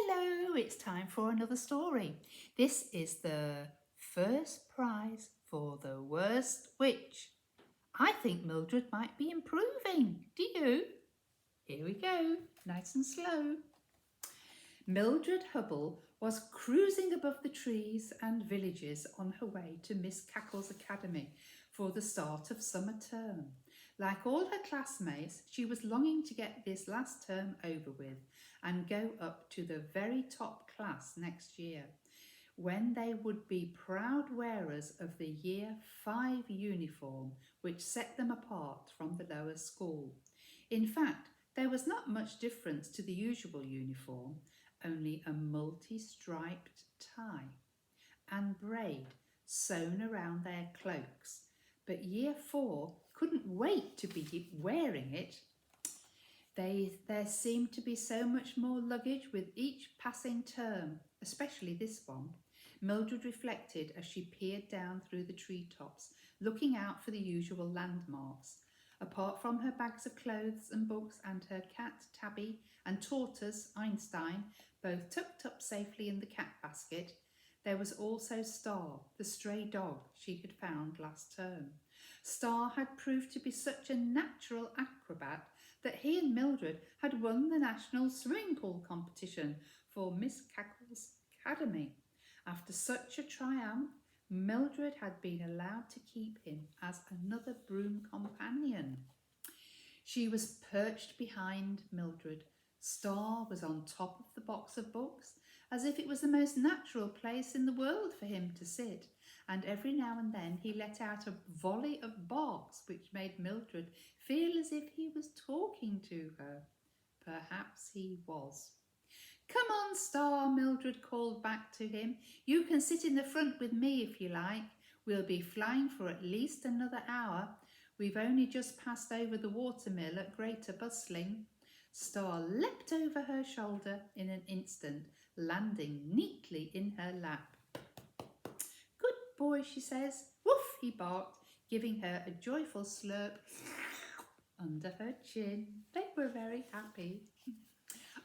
Hello, it's time for another story. This is the first prize for the worst witch. I think Mildred might be improving. Do you? Here we go, nice and slow. Mildred Hubble was cruising above the trees and villages on her way to Miss Cackle's academy for the start of summer term. Like all her classmates, she was longing to get this last term over with and go up to the very top class next year, when they would be proud wearers of the Year 5 uniform, which set them apart from the lower school. In fact, there was not much difference to the usual uniform, only a multi-striped tie and braid sewn around their cloaks. But Year 4 couldn't wait to be wearing it. There seemed to be so much more luggage with each passing term, especially this one. Mildred reflected as she peered down through the treetops, looking out for the usual landmarks. Apart from her bags of clothes and books and her cat Tabby and tortoise Einstein, both tucked up safely in the cat basket, there was also Star, the stray dog she had found last term. Star had proved to be such a natural acrobat that he and Mildred had won the national swimming pool competition for Miss Cackle's Academy. After such a triumph, Mildred had been allowed to keep him as another broom companion. She was perched behind Mildred. Star was on top of the box of books, as if it was the most natural place in the world for him to sit, and every now and then he let out a volley of barks which made Mildred feel as if he was talking to her. Perhaps he was. "Come on, Star," Mildred called back to him. "You can sit in the front with me if you like. We'll be flying for at least another hour. We've only just passed over the watermill at Greater Bustling." Star leapt over her shoulder in an instant, landing neatly in her lap. "Good boy," she says. "Woof," he barked, giving her a joyful slurp under her chin. They were very happy.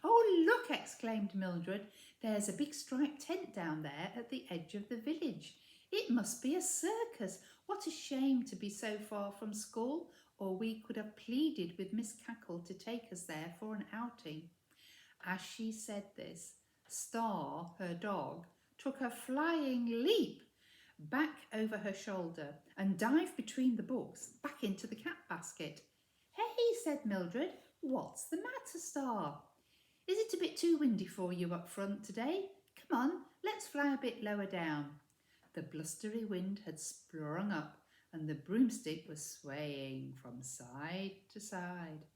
"Oh, look," exclaimed Mildred. "There's a big striped tent down there at the edge of the village. It must be a circus. What a shame to be so far from school, or we could have pleaded with Miss Cackle to take us there for an outing." As she said this, Star, her dog, took a flying leap back over her shoulder and dived between the books back into the cat basket. "Hey," said Mildred, "what's the matter, Star? Is it a bit too windy for you up front today? Come on, let's fly a bit lower down." The blustery wind had sprung up and the broomstick was swaying from side to side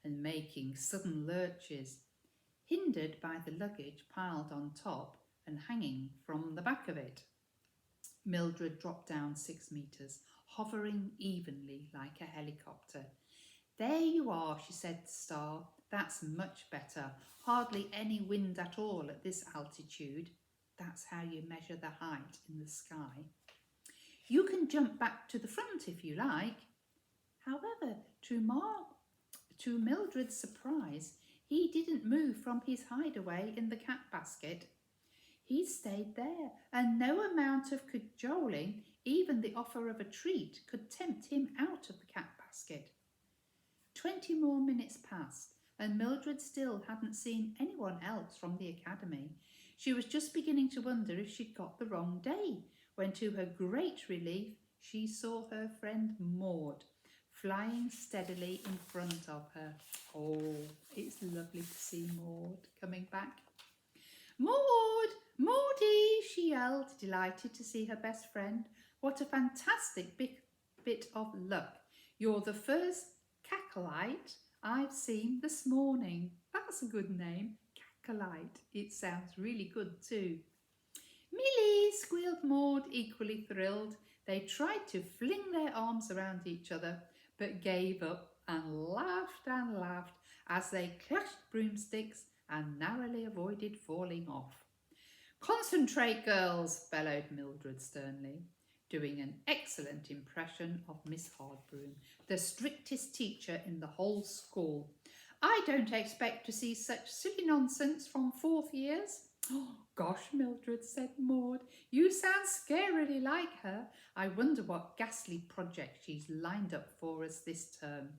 and making sudden lurches, hindered by the luggage piled on top and hanging from the back of it. Mildred dropped down 6 meters, hovering evenly like a helicopter. "There you are," she said to Star. "That's much better. Hardly any wind at all at this altitude. That's how you measure the height in the sky. You can jump back to the front if you like." However, to Mildred's surprise, he didn't move from his hideaway in the cat basket. He stayed there, and no amount of cajoling, even the offer of a treat, could tempt him out of the cat basket. 20 more minutes passed, and Mildred still hadn't seen anyone else from the academy. She was just beginning to wonder if she'd got the wrong day, when to her great relief, she saw her friend Maud flying steadily in front of her. Oh, it's lovely to see Maud coming back. "Maud! Maudie!" she yelled, delighted to see her best friend. "What a fantastic bit of luck. You're the first Cackleite I've seen this morning." That's a good name, Cackleite. It sounds really good too. "Millie!" squealed Maud, equally thrilled. They tried to fling their arms around each other, but gave up and laughed as they clashed broomsticks and narrowly avoided falling off. "Concentrate, girls," bellowed Mildred sternly, doing an excellent impression of Miss Hardbroom, the strictest teacher in the whole school. I don't expect to see such silly nonsense from fourth years. Oh, gosh, Mildred, said Maud, you sound scarily like her. I wonder what ghastly project she's lined up for us this term.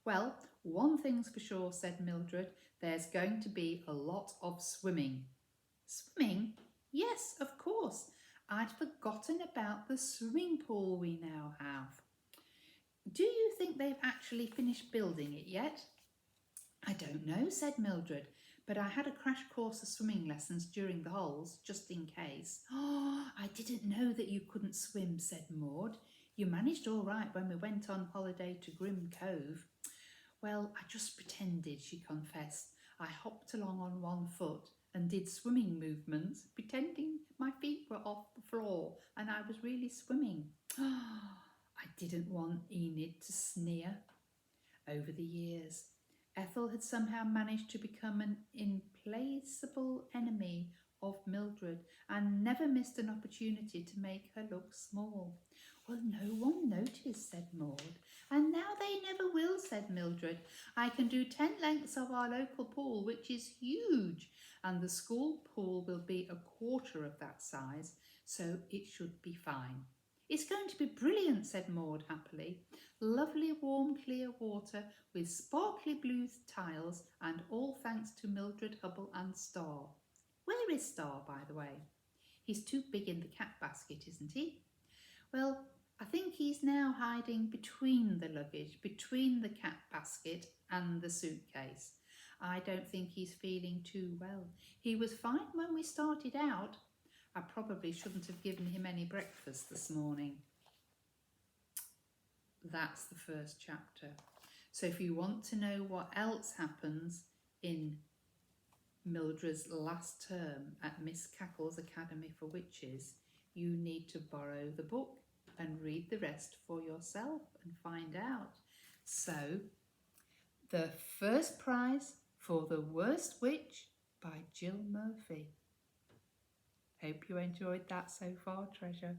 Well, one thing's for sure, said Mildred, there's going to be a lot of swimming. Swimming? Yes, of course. I'd forgotten about the swimming pool we now have. Do you think they've actually finished building it yet? I don't know, said Mildred, but I had a crash course of swimming lessons during the holes, just in case. Oh, I didn't know that you couldn't swim, said Maud. You managed all right when we went on holiday to Grim Cove. Well, I just pretended, she confessed. I hopped along on one foot and did swimming movements, pretending my feet were off the floor and I was really swimming. I didn't want Enid to sneer. Over the years, Ethel had somehow managed to become an implacable enemy of Mildred and never missed an opportunity to make her look small. Well, no one noticed, said Maud. And now they never will, said Mildred. I can do 10 lengths of our local pool, which is huge, and the school pool will be a quarter of that size, so it should be fine. It's going to be brilliant, said Maud happily. Lovely, warm, clear water with sparkly blue tiles, and all thanks to Mildred, Hubble and Star. Where is Star, by the way? He's too big in the cat basket, isn't he? Well, I think he's now hiding between the luggage, between the cat basket and the suitcase. I don't think he's feeling too well. He was fine when we started out. I probably shouldn't have given him any breakfast this morning. That's the first chapter. So if you want to know what else happens in Mildred's last term at Miss Cackle's Academy for Witches, you need to borrow the book and read the rest for yourself and find out. So, the first prize for The Worst Witch by Jill Murphy. Hope you enjoyed that so far, Treasure.